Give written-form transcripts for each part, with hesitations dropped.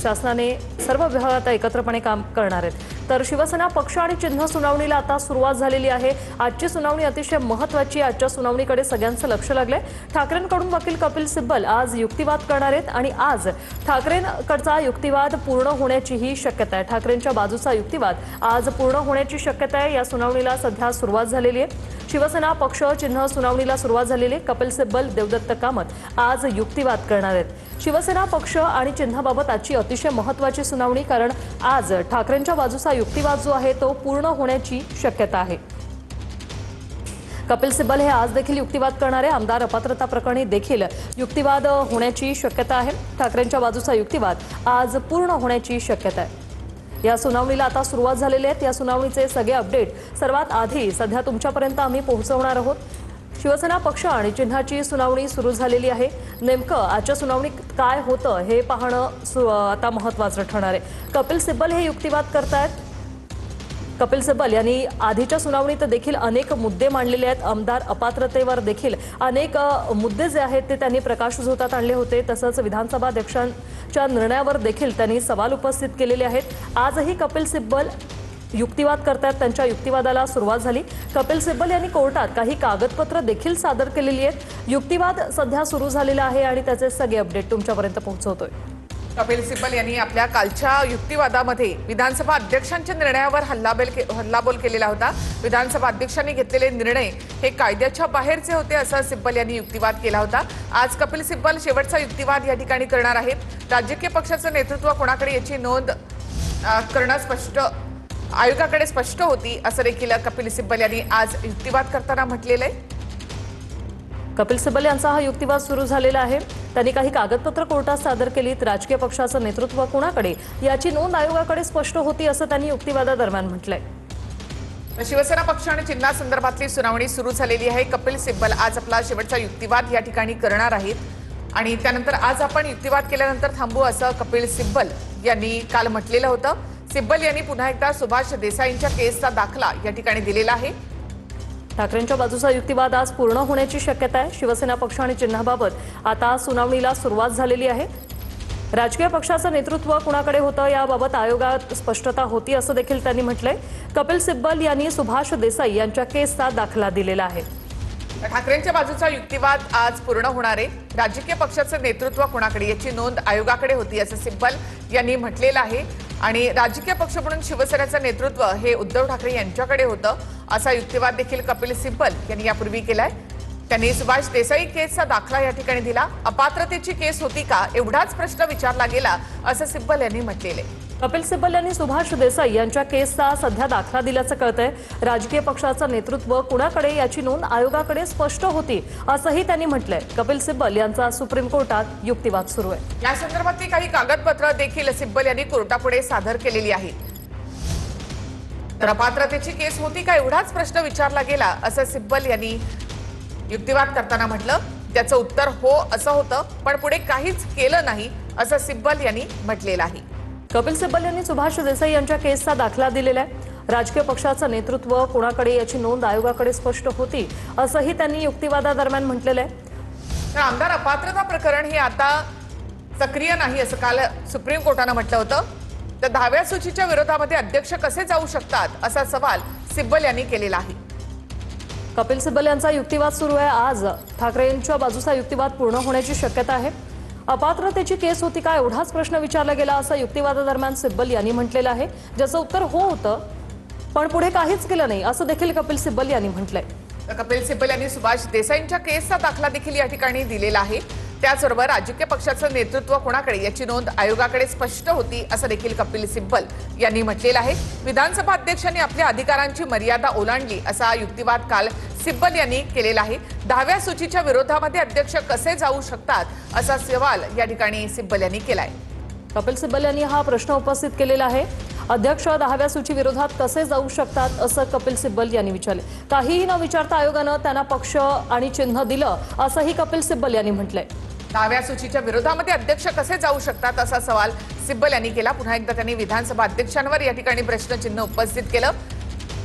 शासनाने सर्व विभाग आता एकत्रपणे काम करणार आहेत। तर शिवसेना पक्ष आणि चिन्ह सुनावणीला आता सुरुवात झालेली आहे। आजची सुनावणी अतिशय महत्त्वाची आहे। आजच्या सुनावणीकडे सगळ्यांचं लक्ष लागलंय। ठाकरेंकडून वकील कपिल सिब्बल आज युक्तिवाद करणार आहेत आणि आज ठाकरेंकडचा युक्तिवाद पूर्ण होण्याचीही शक्यता आहे। ठाकरेंच्या बाजूचा युक्तिवाद आज पूर्ण होण्याची शक्यता आहे। या सुनावणीला सध्या सुरुवात झालेली आहे। शिवसेना पक्ष चिन्ह सुनावणीला सुरुवात झालेली आहे। कपिल सिब्बल, देवदत्त कामत आज युक्तिवाद करणार आहेत। शिवसेना पक्ष आणि चिन्हाबाबत आजची अतिशय महत्त्वाची सुनावणी, कारण आज ठाकरेंच्या बाजूचा युक्तिवाद जो आहे तो पूर्ण होण्याची शक्यता आहे। कपिल सिब्बल हे आज देखील युक्तिवाद करणार आहे। आमदार अपात्रता प्रकरणी देखील युक्तिवाद होण्याची शक्यता आहे। ठाकरेंच्या बाजूचा युक्तिवाद आज पूर्ण होण्याची शक्यता आहे। या सुनावणीला आता सुरुवात झालेली आहे। या सुनावणीचे सगळे अपडेट सर्वात आधी सध्या तुमच्यापर्यंत आम्ही पोहोचवणार आहोत। शिवसेना पक्ष आणि चिन्हाची सुनावणी सुरू झालेली आहे। नेमकं आजच्या सुनावणीत काय होतं हे पाहणं आता महत्त्वाचं ठरणार आहे। कपिल सिब्बल हे युक्तिवाद करतायत। कपिल सिब्बल यांनी आधीच्या सुनावणीत देखील अनेक मुद्दे मांडलेले आहेत। आमदार अपात्रतेवर देखील अनेक मुद्दे जे आहेत ते त्यांनी प्रकाशझोतात आणले होते। तसंच विधानसभा अध्यक्षांच्या निर्णयावर देखील त्यांनी सवाल उपस्थित केलेले आहेत। आजही कपिल सिब्बल युक्तिवाद करतात। त्यांच्या युक्तिवादाला सुरुवात झाली। कपिल सिब्बल यांनी कोर्टात काही कागदपत्र देखील सादर केलेली आहेत। युक्तिवाद सध्या सुरू झालेला आहे आणि त्याचे सगळे अपडेट तुमच्यापर्यंत पोहोचवतोय। कपिल सिब्बल यांनी आपल्या कालच्या युक्तिवादामध्ये विधानसभा अध्यक्षांच्या निर्णयावर हल्लाबोल केलेला होता। विधानसभा अध्यक्षांनी घेतलेले निर्णय हे कायद्याच्या बाहेरचे होते असं सिब्बल यांनी युक्तिवाद केला होता। आज कपिल सिब्बल शेवटचा युक्तिवाद या ठिकाणी करणार आहेत। राजकीय पक्षाचं नेतृत्व कोणाकडे याची नोंद करणं स्पष्ट आयोगाकडे स्पष्ट होती असं देखील कपिल सिब्बल यांनी आज युक्तिवाद करताना म्हटलेलं आहे। कपिल सिब्बल यांचा हा युक्तिवाद सुरू झालेला आहे। त्यांनी काही कागदपत्र कोर्टात सादर केलीत। राजकीय पक्षाचं नेतृत्व कोणाकडे याची नोंद आयोगाकडे स्पष्ट होती असं त्यांनी युक्तिवादादरम्यान म्हटलंय। शिवसेना पक्ष आणि चिन्हासंदर्भातली सुनावणी सुरू झालेली आहे। कपिल सिब्बल आज आपला शेवटचा युक्तिवाद या ठिकाणी करणार आहेत आणि त्यानंतर आज आपण युक्तिवाद केल्यानंतर थांबू असं कपिल सिब्बल यांनी काल म्हटलेलं होतं। सिब्बल यांनी पुन्हा एकदा सुभाष देसाईंच्या केसचा दाखला या ठिकाणी दिलेला आहे। ठाकरेंच्या बाजूचा युक्तिवाद आज पूर्ण होण्याची शक्यता आहे। शिवसेना पक्ष आणि चिन्हाबाबत आता सुनावणीला सुरुवात झालेली आहे। राजकीय पक्षाचं नेतृत्व कुणाकडे होतं याबाबत आयोगात स्पष्टता होती असं देखील त्यांनी म्हटलंय। कपिल सिब्बल यांनी सुभाष देसाई यांच्या केसचा दाखला दिलेला आहे। ठाकरेंच्या बाजूचा युक्तिवाद आज पूर्ण होणार आहे। राजकीय पक्षाचं नेतृत्व कोणाकडे याची नोंद आयोगाकडे होती असं सिब्बल यांनी म्हटलेलं आहे आणि राजकीय पक्ष म्हणून शिवसेनेचं नेतृत्व हे उद्धव ठाकरे यांच्याकडे होतं असा युक्तिवाद देखील कपिल सिब्बल यांनी यापूर्वी केलाय। त्यांनी सुभाष देसाई केसचा दाखला या ठिकाणी दिला। अपात्रतेची केस होती का एवढाच प्रश्न विचारला गेला असं सिब्बल यांनी म्हटलेलं आहे। कपिल सिब्बल यांनी सुभाष देसाई यांच्या केसचा सध्या दाखला दिल्याचं कळतंय। राजकीय पक्षाचं नेतृत्व कुणाकडे याची नोंद आयोगाकडे स्पष्ट होती असंही त्यांनी म्हटलंय। कपिल सिब्बल यांचा सुप्रीम कोर्टात युक्तिवाद सुरू आहे। या संदर्भातली काही कागदपत्र देखील सिब्बल यांनी कोर्टापुढे सादर केलेली आहेत। तर अपात्रतेची केस होती का एवढाच प्रश्न विचारला गेला असं सिब्बल यांनी युक्तिवाद करताना म्हटलं। त्याचं उत्तर हो असं होतं, पण पुढे काहीच केलं नाही असं सिब्बल यांनी म्हटलेलं आहे। कपिल सिब्बल यांनी सुभाष देसाई यांच्या केसचा दाखला दिलेला आहे। राजकीय पक्षाचं नेतृत्व कोणाकडे याची नोंद आयोगाकडे स्पष्ट होती असंही त्यांनी युक्तिवादादरम्यान म्हटलेलं आहे। तर आमदार अपात्रता प्रकरण हे आता सक्रिय नाही असं काल सुप्रीम कोर्टानं म्हटलं होतं। तर 10व्या सूचीच्या विरोधामध्ये अध्यक्ष कसे जाऊ शकतात असा सवाल सिब्बल यांनी केलेला आहे। कपिल सिब्बल यांचा युक्तिवाद सुरू आहे। आज ठाकरेंच्या बाजूचा युक्तिवाद पूर्ण होण्याची शक्यता आहे। अपात्रतेची केस होती का एवढाच प्रश्न विचारला गेला असं युक्तिवादादरम्यान सिब्बल यांनी म्हटलेलं आहे, ज्याचं उत्तर हो होतं, पण पुढे काहीच केलं नाही असं देखील कपिल सिब्बल यांनी म्हटलंय। कपिल सिब्बल यांनी सुभाष देसाईंच्या केसचा दाखला देखील या ठिकाणी दिलेला आहे। त्याचबरोबर राजकीय पक्षाचं नेतृत्व कोणाकडे याची नोंद आयोगाकडे स्पष्ट होती असं देखील कपिल सिब्बल यांनी म्हटलेलं आहे। विधानसभा अध्यक्षांनी आपल्या अधिकारांची मर्यादा ओलांडली असा युक्तिवाद काल सिब्बल यांनी केलेला आहे। 10व्या सूचीच्या विरोधामध्ये अध्यक्ष कसे जाऊ शकतात असा सवाल या ठिकाणी सिब्बल यांनी केलाय। कपिल सिब्बल यांनी हा प्रश्न उपस्थित केलेला आहे। अध्यक्ष 10व्या सूची विरोधात कसे जाऊ शकतात असं कपिल सिब्बल यांनी विचारले। काहीही न विचारता आयोगानं त्यांना पक्ष आणि चिन्ह दिलं असंही कपिल सिब्बल यांनी म्हटलंय। 10व्या सूचीच्या विरोधामध्ये अध्यक्ष कसे जाऊ शकतात असा सवाल सिब्बल यांनी केला। पुन्हा एकदा त्यांनी विधानसभा अध्यक्षांवर या ठिकाणी प्रश्नचिन्ह उपस्थित केलं।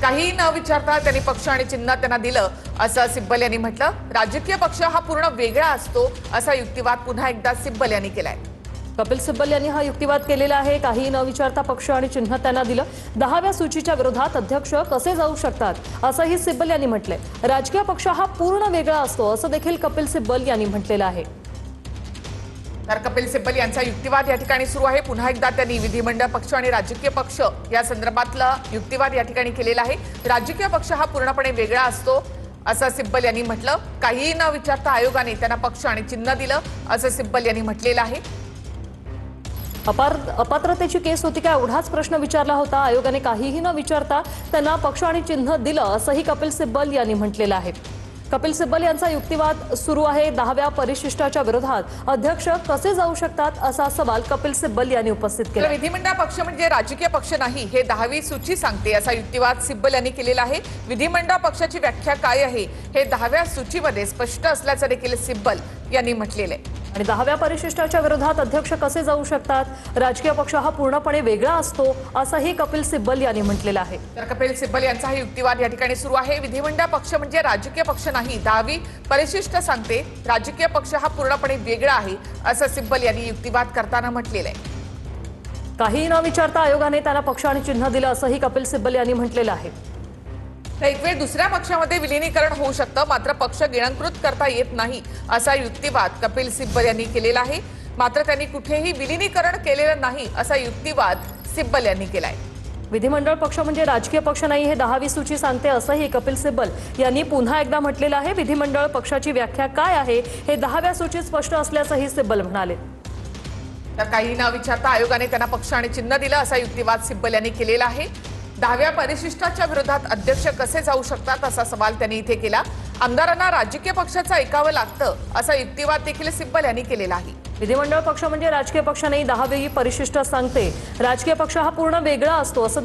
काही न विचारता त्यांनी पक्ष आणि चिन्ह त्यांना दिलं असं सिब्बल यांनी म्हटलं। राजकीय पक्ष हा पूर्ण वेगळा असतो असा युक्तिवाद पुन्हा एकदा सिब्बल यांनी केलाय। कपिल सिब्बल यांनी हा युक्तिवाद केलेला आहे. काही न विचारता पक्ष आणि चिन्ह त्यांना दिलं. 10व्या सूचीच्या विरोधात अध्यक्ष कसे जाऊ शकतात असंही सिब्बल यांनी म्हटलंय. राजकीय पक्ष हा पूर्ण वेगळा असतो असं देखील कपिल सिब्बल यांनी म्हटलेलं आहे. तर कपिल सिब्बल यांचा युक्तिवाद या ठिकाणी सुरू आहे. पुन्हा एकदा त्यांनी विधिमंडळ पक्ष आणि राजकीय पक्ष या संदर्भातला युक्तिवाद या ठिकाणी केलेला आहे. राजकीय पक्ष हा पूर्णपणे वेगळा असतो असं सिब्बल यांनी म्हटलं. काहीही न विचारता आयोगाने त्यांना पक्ष आणि चिन्ह दिलं असं सिब्बल यांनी म्हटलेलं आहे. अपात्रतेची केस होती का एवढाच प्रश्न विचारला होता. आयोगाने काहीही न विचारता त्यांना पक्ष आणि चिन्ह दिलं असंही कपिल सिब्बल यांनी म्हटलेलं आहे. कपिल सिब्बल यांचा युक्तिवाद सुरू आहे. 10व्या परिशिष्टाच्या विरोधात अध्यक्ष कसे जाऊ शकतात असा सवाल कपिल सिब्बल यांनी उपस्थित केला. विधिमंडळ पक्ष म्हणजे राजकीय पक्ष नाही हे 10वी सूची सांगते असा युक्तिवाद सिब्बल यांनी केलेला आहे. विधिमंडळ पक्षाची व्याख्या काय आहे हे 10व्या सूचीमध्ये स्पष्ट असल्याचं देखील सिब्बल यांनी म्हटलेलं आहे. आणि 10व्या परिशिष्टाच्या विरोधात अध्यक्ष कसे जाऊ शकतात. राजकीय पक्ष हा पूर्णपणे वेगळा असतो असंही कपिल सिब्बल यांनी म्हटलेलं आहे. तर कपिल सिब्बल यांचा हा युक्तिवाद या ठिकाणी सुरू आहे. विधिमंडळ पक्ष म्हणजे राजकीय पक्ष नाही 10वी परिशिष्ट सांगते राजकीय पक्ष हा पूर्णपणे वेगळा आहे असं सिब्बल यांनी युक्तिवाद करताना म्हटलेलं आहे. काही न विचारता आयोगाने त्यांना पक्ष आणि चिन्ह दिलं असंही कपिल सिब्बल यांनी म्हटलेलं आहे. तर एक वेळ दुसऱ्या पक्षामध्ये विलिनीकरण होऊ शकतं मात्र पक्ष गिळंकृत करता येत नाही असा युक्तिवाद कपिल सिब्बल यांनी केलेला आहे. मात्र त्यांनी कुठेही विलिनीकरण केलेलं नाही असा युक्तिवाद सिब्बल यांनी केलाय. विधिमंडळ पक्ष म्हणजे राजकीय पक्ष नाही हे 10वी सूची सांगते असंही कपिल सिब्बल यांनी पुन्हा एकदा म्हटलेलं आहे. विधिमंडळ पक्षाची व्याख्या काय आहे हे 10व्या सूचीत स्पष्ट असल्याचंही सिब्बल म्हणाले. तर काही न विचारता आयोगाने त्यांना पक्ष आणि चिन्ह दिलं असा युक्तिवाद सिब्बल यांनी केलेला आहे. 10व्या परिशिष्टाच्या विरोधात अध्यक्ष कसे जाऊ शकतात असा सवाल त्यांनी इथे केला. आमदारांना राजकीय पक्षाचं ऐकावं लागतं असा युक्तिवाद देखील सिब्बल यांनी केलेला आहे. विधिमंडळ पक्ष म्हणजे राजकीय पक्ष नाही 10वी परिशिष्ट सांगते राजकीय पक्ष हा पूर्ण वेगळा असतो असं